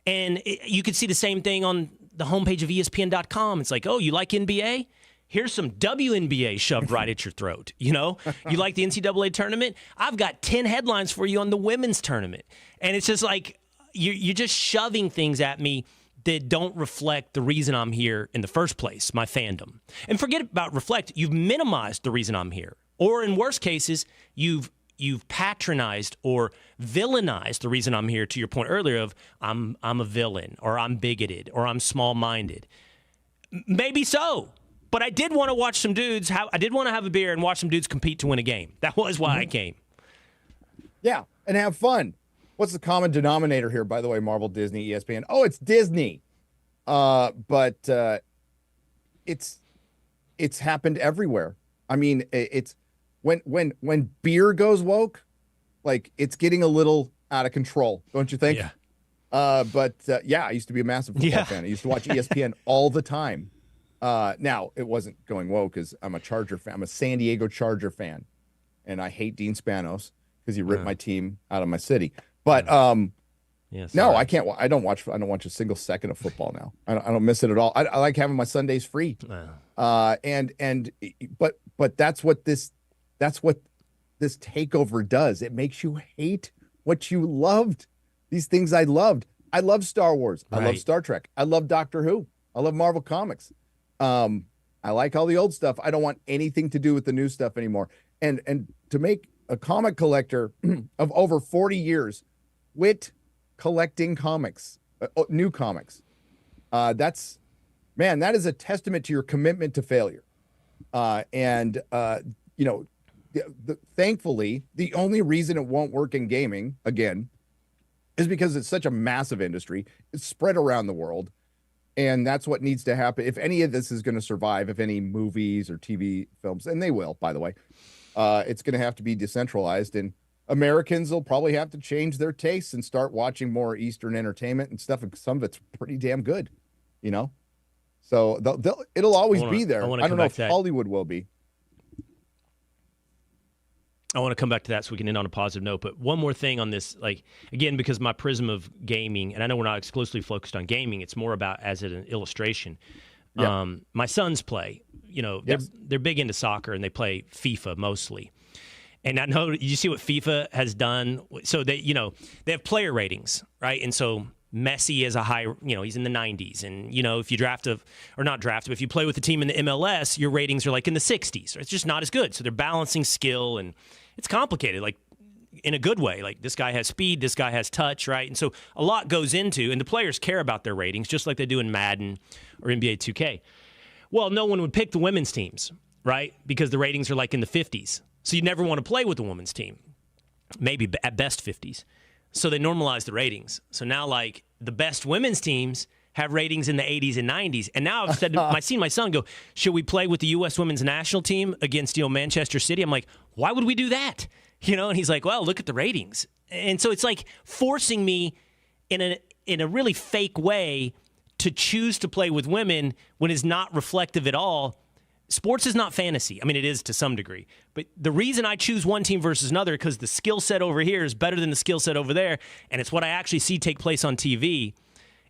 And you could see the same thing on the homepage of ESPN.com. It's like, oh, you like NBA? Here's some WNBA shoved right at your throat. You like the NCAA tournament? I've got 10 headlines for you on the women's tournament. And it's just like you're just shoving things at me that don't reflect the reason I'm here in the first place, my fandom. And forget about reflect. You've minimized the reason I'm here. Or in worst cases, you've patronized or villainized the reason I'm here, to your point earlier of I'm a villain, or I'm bigoted, or I'm small-minded. Maybe so. But I did want to watch some dudes. I did want to have a beer and watch some dudes compete to win a game. That was why I came. Yeah, and have fun. What's the common denominator here, by the way? Marvel, Disney, ESPN. Oh, it's Disney. But it's happened everywhere. I mean, it's when beer goes woke, like it's getting a little out of control, don't you think? Yeah. I used to be a massive football fan. I used to watch ESPN all the time. Now it wasn't going woke because I'm a Charger fan. I'm a San Diego Charger fan, and I hate Dean Spanos because he ripped my team out of my city. But no, I can't. I don't watch a single second of football now. I don't miss it at all. I like having my Sundays free. But that's what this takeover does. It makes you hate what you loved. These things I loved. I love Star Wars. I love Star Trek. I love Doctor Who. I love Marvel Comics. I like all the old stuff. I don't want anything to do with the new stuff anymore. And to make a comic collector of over 40 years quit collecting comics, new comics, that is a testament to your commitment to failure. Thankfully, the only reason it won't work in gaming again is because it's such a massive industry. It's spread around the world. And that's what needs to happen. If any of this is going to survive, if any movies or TV films, and they will, by the way, it's going to have to be decentralized. And Americans will probably have to change their tastes and start watching more Eastern entertainment and stuff. And some of it's pretty damn good, So it'll always be there. I don't know if Hollywood will be. I want to come back to that so we can end on a positive note. But one more thing on this, again, because my prism of gaming, and I know we're not exclusively focused on gaming, it's more about as an illustration. Yeah. My sons play, they're big into soccer and they play FIFA mostly. And I know, you see what FIFA has done? So they have player ratings, right? And so Messi is a high, he's in the 90s. And, if you but if you play with a team in the MLS, your ratings are like in the 60s. It's just not as good. So they're balancing skill, and it's complicated, like in a good way. Like, this guy has speed, this guy has touch, right? And so a lot goes into, and the players care about their ratings, just like they do in Madden or NBA 2K. Well, no one would pick the women's teams, right? Because the ratings are like in the 50s. So you never want to play with the women's team. Maybe at best 50s. So they normalize the ratings. So now, the best women's teams have ratings in the 80s and 90s. And now I've seen my son go, should we play with the U.S. women's national team against, Manchester City? I'm like, why would we do that? And he's like, well, look at the ratings. And so it's like forcing me in a really fake way to choose to play with women when it's not reflective at all. Sports is not fantasy. I mean, it is to some degree. But the reason I choose one team versus another is because the skill set over here is better than the skill set over there, and it's what I actually see take place on TV.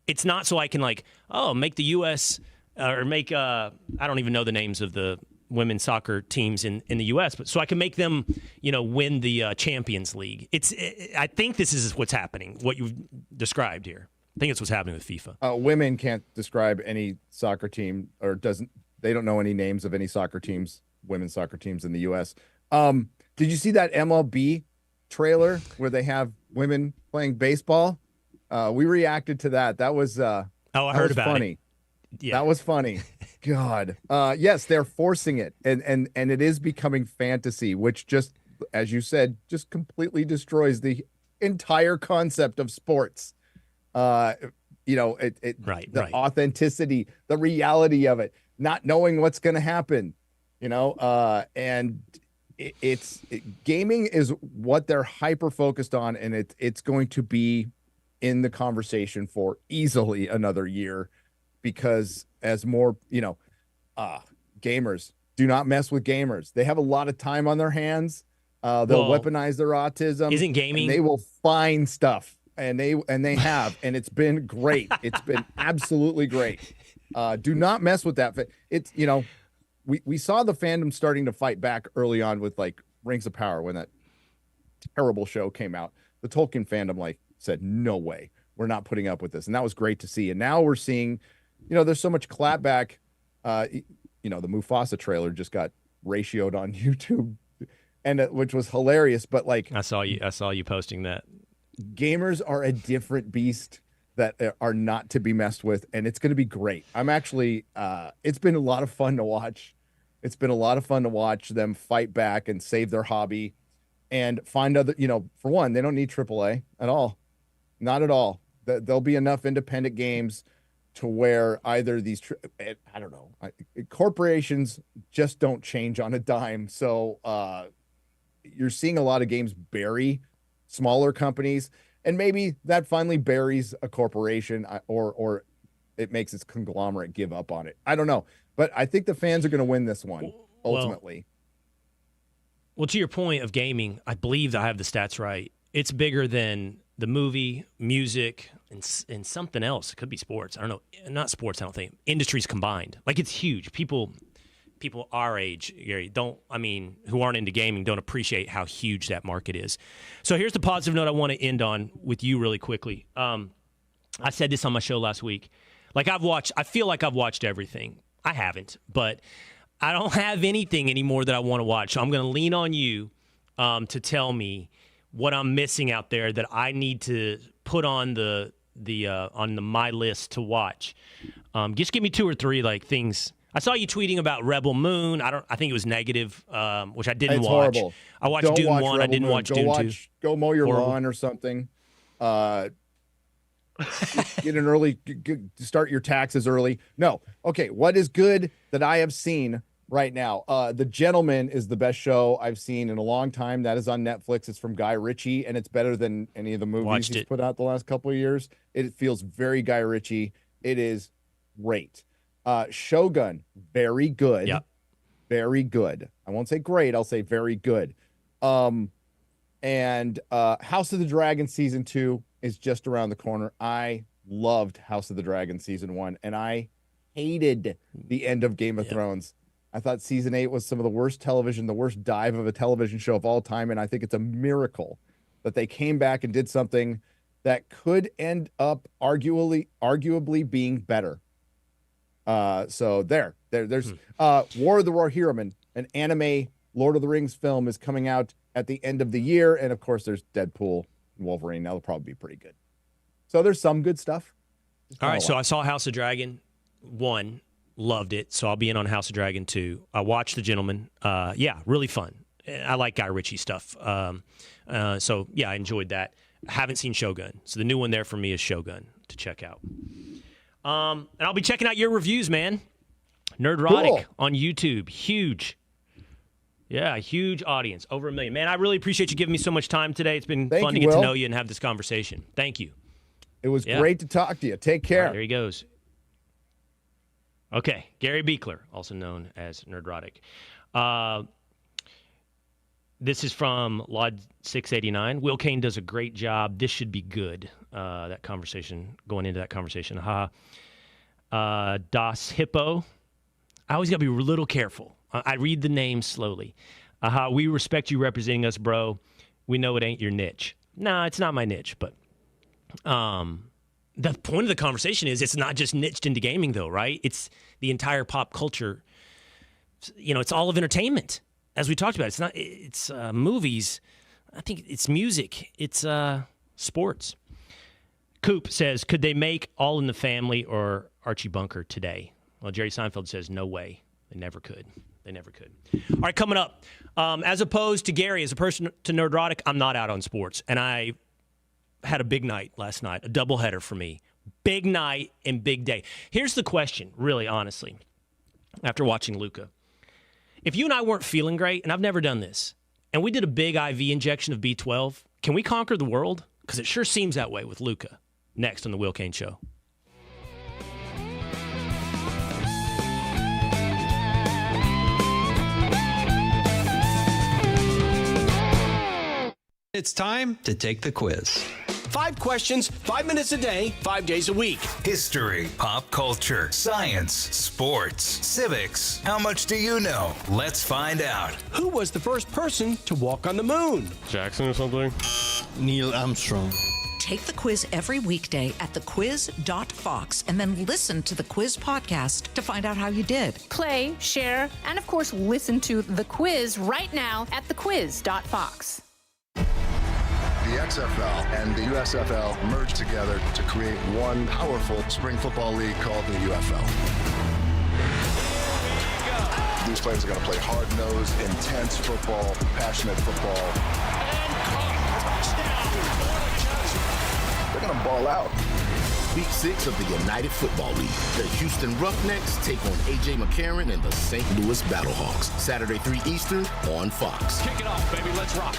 It's not so I can, make the U.S. Or make, I don't even know the names of the women's soccer teams in the U.S., but so I can make them, win the Champions League. I think this is what's happening, what you've described here. I think it's what's happening with FIFA. Women can't describe any soccer team, or they don't know any names of any soccer teams, women's soccer teams in the U.S. Did you see that MLB trailer where they have women playing baseball? We reacted to that. That was I heard about funny. It. Yeah. That was funny. God. Yes, they're forcing it, and it is becoming fantasy, which just, as you said, just completely destroys the entire concept of sports. The authenticity, the reality of it, not knowing what's going to happen, and gaming is what they're hyper focused on, and it's going to be in the conversation for easily another year, because as more, gamers, do not mess with gamers. They have a lot of time on their hands. They'll weaponize their autism. Isn't gaming? They will find stuff, and they have, and it's been great. It's been absolutely great. Do not mess with that. It's, we saw the fandom starting to fight back early on with Rings of Power when that terrible show came out. The Tolkien fandom said, no way, we're not putting up with this. And that was great to see. And now we're seeing, there's so much clapback. The Mufasa trailer just got ratioed on YouTube, and which was hilarious. But I saw you posting that. Gamers are a different beast that are not to be messed with, and it's going to be great. I'm actually, it's been a lot of fun to watch. It's been a lot of fun to watch them fight back and save their hobby and find other, for one, they don't need AAA at all. Not at all. There'll be enough independent games to where either these, I don't know, corporations just don't change on a dime. So you're seeing a lot of games bury smaller companies, and maybe that finally buries a corporation, or it makes its conglomerate give up on it. I don't know, but I think the fans are going to win this one ultimately. Well, to your point of gaming, I believe I have the stats right. It's bigger than the movie, music, and something else. It could be sports. I don't know. Not sports, I don't think. Industries combined. Like, it's huge. People our age, Gary, who aren't into gaming, don't appreciate how huge that market is. So here's the positive note I want to end on with you really quickly. I said this on my show last week. Like, I feel like I've watched everything. I haven't, but I don't have anything anymore that I want to watch. So I'm going to lean on you to tell me what I'm missing out there that I need to put on my list to watch. Just give me 2 or 3 things. I saw you tweeting about Rebel Moon. I think it was negative, which I didn't watch. Horrible. I watched Dune 1. Rebel I didn't Moon. watch Dune 2. Go mow your lawn or something. Get an early. Start your taxes early. No. Okay. What is good that I have seen right now? The Gentleman is the best show I've seen in a long time. That is on Netflix. It's from Guy Ritchie, and it's better than any of the movies he's put out the last couple of years. It feels very Guy Ritchie. It is great. Shogun, very good. Yep. Very good. I won't say great. I'll say very good. And House of the Dragon season 2 is just around the corner. I loved House of the Dragon season 1, and I hated the end of Game of Thrones. I thought season 8 was some of the worst television, the worst dive of a television show of all time, and I think it's a miracle that they came back and did something that could end up arguably being better. So there's War of the Rohirrim, an anime Lord of the Rings film is coming out at the end of the year, and of course there's Deadpool and Wolverine. That'll probably be pretty good. So there's some good stuff. All right, so I saw House of Dragon 1, loved it, so I'll be in on House of Dragon 2. I watched The Gentleman. Really fun. I like Guy Ritchie stuff. So I enjoyed that. I haven't seen Shogun, so the new one there for me is Shogun to check out. And I'll be checking out your reviews, man. Nerdrotic on YouTube. Huge. Yeah, huge audience. Over 1 million. Man, I really appreciate you giving me so much time today. It's been fun to get to know you and have this conversation. Thank you. It was great to talk to you. Take care. Right, there he goes. Okay, Gary Buechler, also known as Nerdrotic. This is from Lod 689. Will Cain does a great job. This should be good. That conversation, going into that conversation. Das Hippo. I always got to be a little careful. I read the name slowly. We respect you representing us, bro. We know it ain't your niche. No, it's not my niche, but the point of the conversation is it's not just niched into gaming, though, right? It's the entire pop culture. It's all of entertainment. As we talked about, it's movies. I think it's music. It's sports. Coop says, could they make All in the Family or Archie Bunker today? Well, Jerry Seinfeld says, no way. They never could. They never could. All right, coming up. As opposed to Gary, as a person to Nerdrotic, I'm not out on sports. And I had a big night last night, a doubleheader for me. Big night and big day. Here's the question, really, honestly, after watching Luka. If you and I weren't feeling great, and I've never done this, and we did a big IV injection of B12, can we conquer the world? Because it sure seems that way with Luka. Next on the Will Cain Show. It's time to take the quiz. 5 questions, 5 minutes a day, 5 days a week. History, pop culture, science, sports, civics. How much do you know? Let's find out. Who was the first person to walk on the moon? Jackson or something? Neil Armstrong. Take the quiz every weekday at thequiz.fox and then listen to the quiz podcast to find out how you did. Play, share, and of course, listen to the quiz right now at thequiz.fox. The XFL and the USFL merged together to create one powerful spring football league called the UFL. These players are going to play hard-nosed, intense football, passionate football. They're going to ball out. Week 6 of the United Football League. The Houston Roughnecks take on A.J. McCarron and the St. Louis Battlehawks. Saturday, 3 Eastern on Fox. Kick it off, baby. Let's rock.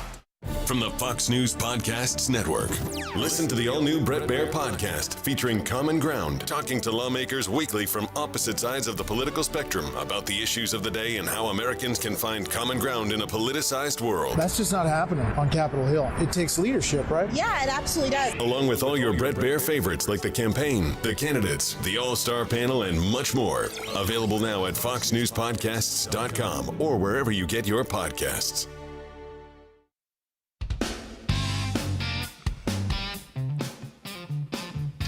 from the Fox News Podcasts Network. Listen to the all-new Bret Baier podcast featuring Common Ground, talking to lawmakers weekly from opposite sides of the political spectrum about the issues of the day and how Americans can find common ground in a politicized world. That's just not happening on Capitol Hill. It takes leadership, right? Yeah, it absolutely does. Along with all your Bret Baier favorites like the campaign, the candidates, the all-star panel, and much more. Available now at foxnewspodcasts.com or wherever you get your podcasts.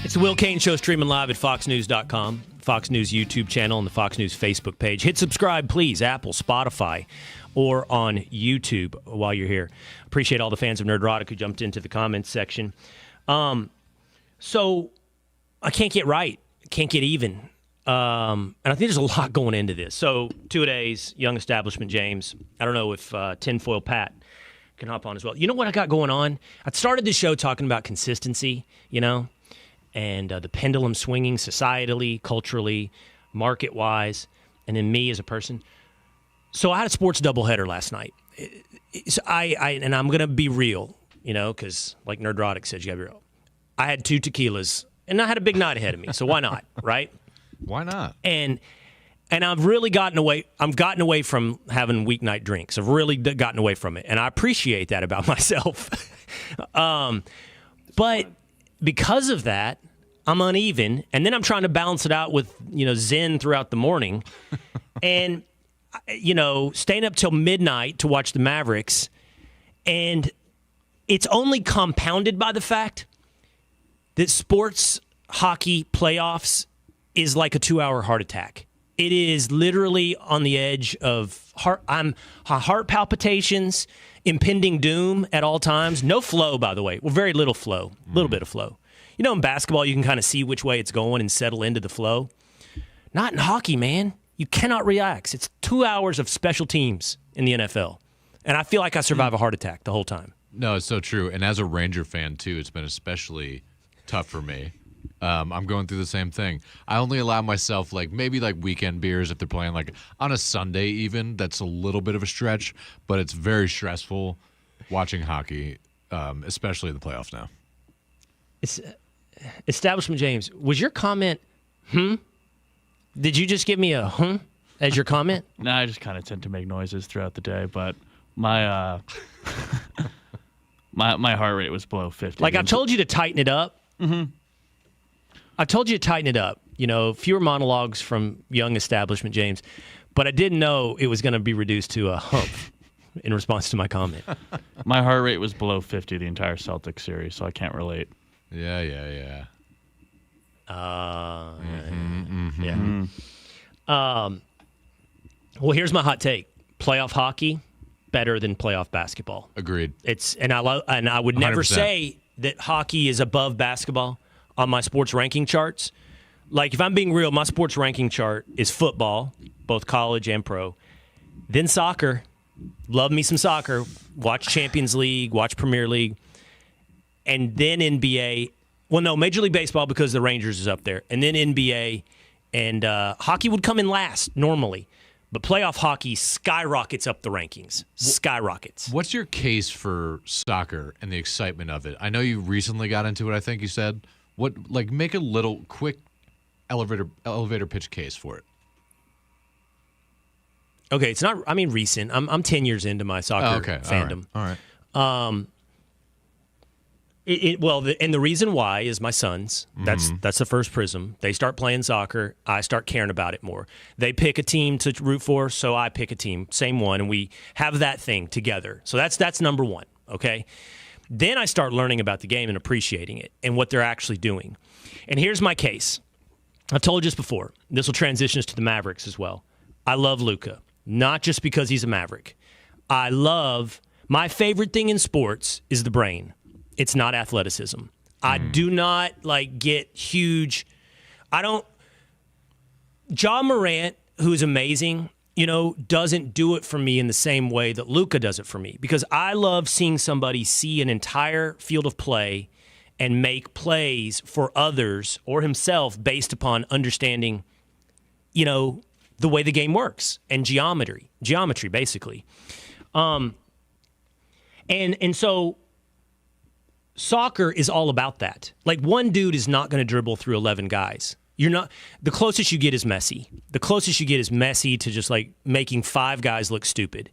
It's the Will Cain Show, streaming live at foxnews.com, Fox News YouTube channel, and the Fox News Facebook page. Hit subscribe, please, Apple, Spotify, or on YouTube while you're here. Appreciate all the fans of Nerdrotic who jumped into the comments section. So I can't get right, can't get even. And I think there's a lot going into this. So two-a-days, Young Establishment James. I don't know if Tinfoil Pat can hop on as well. You know what I got going on? I started this show talking about consistency, and the pendulum swinging societally, culturally, market-wise, and then me as a person. So I had a sports doubleheader last night. And I'm going to be real, because like Nerdrotic said, you got to be real. I had 2 tequilas, and I had a big night ahead of me, so why not, right? Why not? And I've really gotten away from having weeknight drinks. I've really gotten away from it, and I appreciate that about myself. But because of that, I'm uneven, and then I'm trying to balance it out with, Zen throughout the morning, and, staying up till midnight to watch the Mavericks, and it's only compounded by the fact that sports hockey playoffs is like a 2-hour heart attack. It is literally on the edge of heart palpitations, impending doom at all times. No flow, by the way. Well, very little flow. A little bit of flow. In basketball, you can kind of see which way it's going and settle into the flow. Not in hockey, man. You cannot relax. It's 2 hours of special teams in the NFL. And I feel like I survive a heart attack the whole time. No, it's so true. And as a Ranger fan, too, it's been especially tough for me. I'm going through the same thing. I only allow myself maybe weekend beers if they're playing on a Sunday even. That's a little bit of a stretch, but it's very stressful watching hockey, especially the playoffs now. It's Establishment James, was your comment, Did you just give me a as your comment? No, I just kind of tend to make noises throughout the day, but my my heart rate was below 50. I've told you to tighten it up. Mm-hmm. I told you to tighten it up. Fewer monologues from Young Establishment James, but I didn't know it was going to be reduced to a hump in response to my comment. My heart rate was below 50 the entire Celtics series, so I can't relate. Yeah. Yeah. Well, here's my hot take: playoff hockey better than playoff basketball. Agreed. I would never 100%. say that hockey is above basketball on my sports ranking charts. If I'm being real, my sports ranking chart is football, both college and pro, then soccer. Love me some soccer. Watch Champions League, watch Premier League, and then NBA. Well, no, Major League Baseball because the Rangers is up there, and then NBA, and hockey would come in last normally, but playoff hockey skyrockets up the rankings. Skyrockets. What's your case for soccer and the excitement of it? I know you recently got into it, I think you said. Make a little quick elevator pitch case for it. Okay, it's not, recent. I'm 10 years into my soccer fandom. All right. And the reason why is my sons. That's the first prism. They start playing soccer. I start caring about it more. They pick a team to root for, so I pick a team, same one, and we have that thing together. So that's number one, okay? Then I start learning about the game and appreciating it and what they're actually doing. And here's my case. I've told you this before. This will transition us to the Mavericks as well. I love Luka, not just because he's a Maverick. My favorite thing in sports is the brain. It's not athleticism. I do not get huge. Ja Morant, who's amazing, doesn't do it for me in the same way that Luka does it for me, because I love seeing somebody see an entire field of play and make plays for others or himself based upon understanding, the way the game works and geometry basically. And And so soccer is all about that. Like, one dude is not going to dribble through 11 guys. You're not. The closest you get is Messi. The closest you get is Messi to just like making 5 guys look stupid.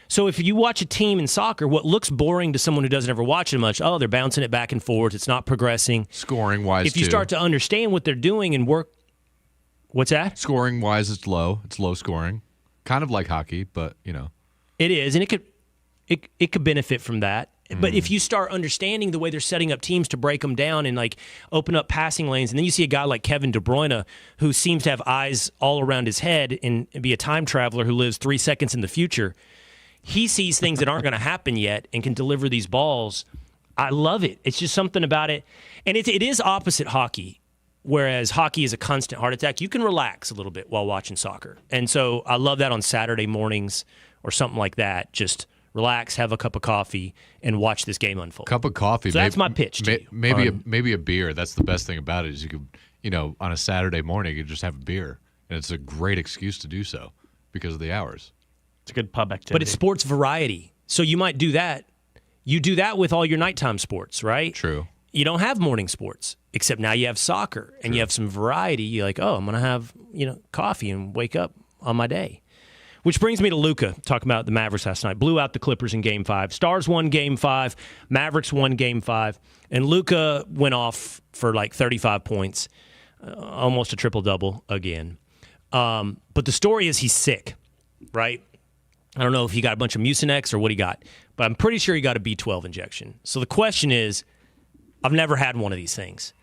So if you watch a team in soccer, what looks boring to someone who doesn't ever watch it much, they're bouncing it back and forth. It's not progressing. Scoring-wise, if you start to understand what they're doing and work. What's that? Scoring-wise, it's low. It's low scoring. Kind of like hockey, but, It is, and it could benefit from that. But if you start understanding the way they're setting up teams to break them down and like open up passing lanes, and then you see a guy like Kevin De Bruyne who seems to have eyes all around his head and be a time traveler who lives 3 seconds in the future, he sees things that aren't going to happen yet and can deliver these balls. I love it. It's just something about it. And it is opposite hockey, whereas hockey is a constant heart attack. You can relax a little bit while watching soccer. And so I love that on Saturday mornings or something like that. Just relax, have a cup of coffee, and watch this game unfold. Cup of coffee. So that's my pitch to you. Maybe a beer. That's the best thing about it is you could, on a Saturday morning, you could just have a beer. And it's a great excuse to do so because of the hours. It's a good pub activity. But it's sports variety. So you might do that. You do that with all your nighttime sports, right? True. You don't have morning sports, except now you have soccer and you have some variety. You're like, I'm going to have, coffee and wake up on my day. Which brings me to Luka, talking about the Mavericks last night. Blew out the Clippers in Game 5. Stars won Game 5. Mavericks won Game 5. And Luka went off for like 35 points, almost a triple-double again. But the story is he's sick, right? I don't know if he got a bunch of Mucinex or what he got, but I'm pretty sure he got a B12 injection. So the question is, I've never had one of these things.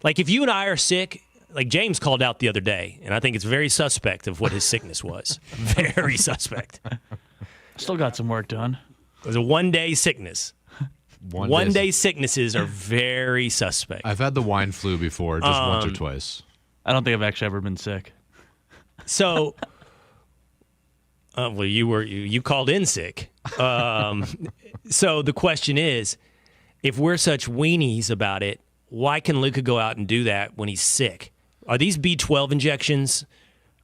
Like, if you and I are sick, like James called out the other day, and I think it's very suspect of what his sickness was. Very suspect. Still got some work done. It was a one-day sickness. One-day sicknesses are very suspect. I've had the wine flu before, just once or twice. I don't think I've actually ever been sick. So, well, you called in sick. So the question is, if we're such weenies about it, why can Luka go out and do that when he's sick? Are these B12 injections,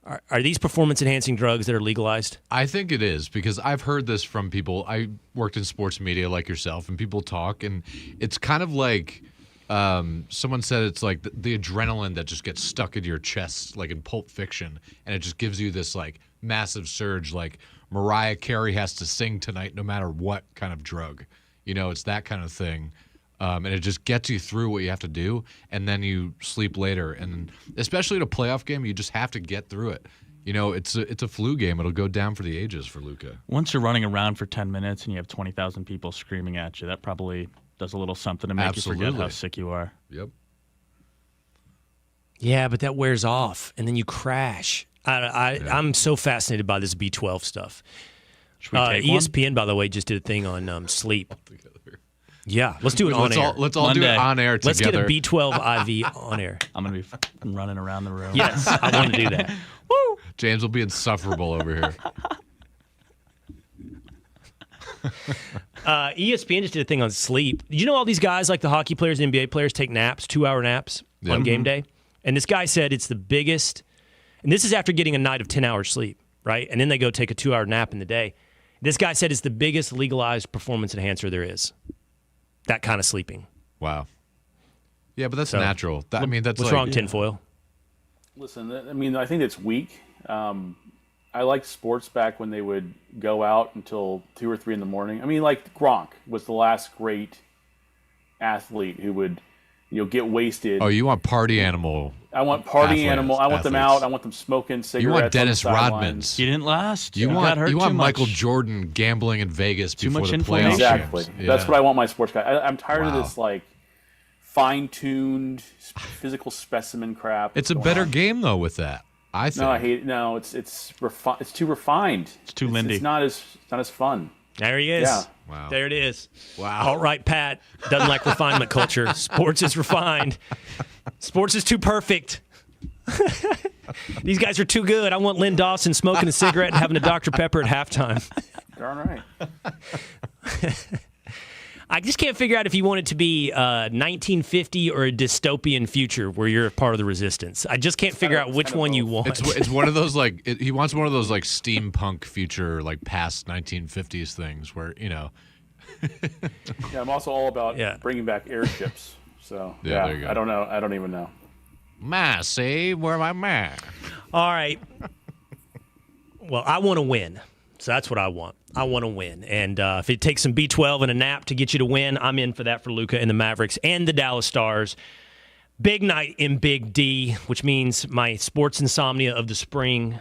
are these performance-enhancing drugs that are legalized? I think it is, because I've heard this from people. I worked in sports media like yourself, and people talk, and it's kind of like someone said it's like the adrenaline that just gets stuck into your chest, like in Pulp Fiction, and it just gives you this like massive surge, like Mariah Carey has to sing tonight no matter what kind of drug. It's that kind of thing. And it just gets you through what you have to do, and then you sleep later. And especially in a playoff game, you just have to get through it. It's a flu game. It'll go down for the ages for Luka. Once you're running around for 10 minutes and you have 20,000 people screaming at you, that probably does a little something to make you forget how sick you are. Yep. Yeah, but that wears off, and then you crash. I'm so fascinated by this B12 stuff. Should we take ESPN, one? By the way, just did a thing on sleep. Yeah, let's do it on air. Let's all do it on air together. Let's get a B12 IV on air. I'm going to be running around the room. Yes, I want to do that. Woo! James will be insufferable over here. ESPN just did a thing on sleep. Did you know all these guys, like the hockey players and NBA players, take naps, 2-hour naps on game day? And this guy said it's the biggest, and this is after getting a night of 10 hours sleep, right? And then they go take a 2-hour nap in the day. This guy said it's the biggest legalized performance enhancer there is. That kind of sleeping. Wow. Yeah, but that's natural. That's what's like, wrong, tinfoil? Listen, I think it's weak. I liked sports back when they would go out until 2 or 3 in the morning. Like Gronk was the last great athlete who would, get wasted. Oh, you want party animal? I want party animal. I want them out. I want them smoking cigarettes. You want Dennis Rodman? He didn't last. You want Michael Jordan gambling in Vegas before the playoffs. Exactly. Yeah. That's what I want my sports guy. I'm tired of this like fine-tuned physical specimen crap. It's a better game though with that. I think. No, I hate it. No, it's too refined. It's too Lindy. It's not as fun. There he is. Yeah. Wow. There it is. Wow. All right, Pat. Doesn't like refinement culture. Sports is refined. Sports is too perfect. These guys are too good. I want Lynn Dawson smoking a cigarette and having a Dr. Pepper at halftime. Darn right. I just can't figure out if you want it to be 1950 or a dystopian future where you're a part of the resistance. I just can't figure out which one you want. It's one of those like he wants one of those like steampunk future like past 1950s things where Yeah, I'm also all about bringing back airships. So there you go. I don't know. I don't even know. Massey, where am I, man? All right. Well, I want to win. So that's what I want. I want to win. And if it takes some B12 and a nap to get you to win, I'm in for that for Luka and the Mavericks and the Dallas Stars. Big night in Big D, which means my sports insomnia of the spring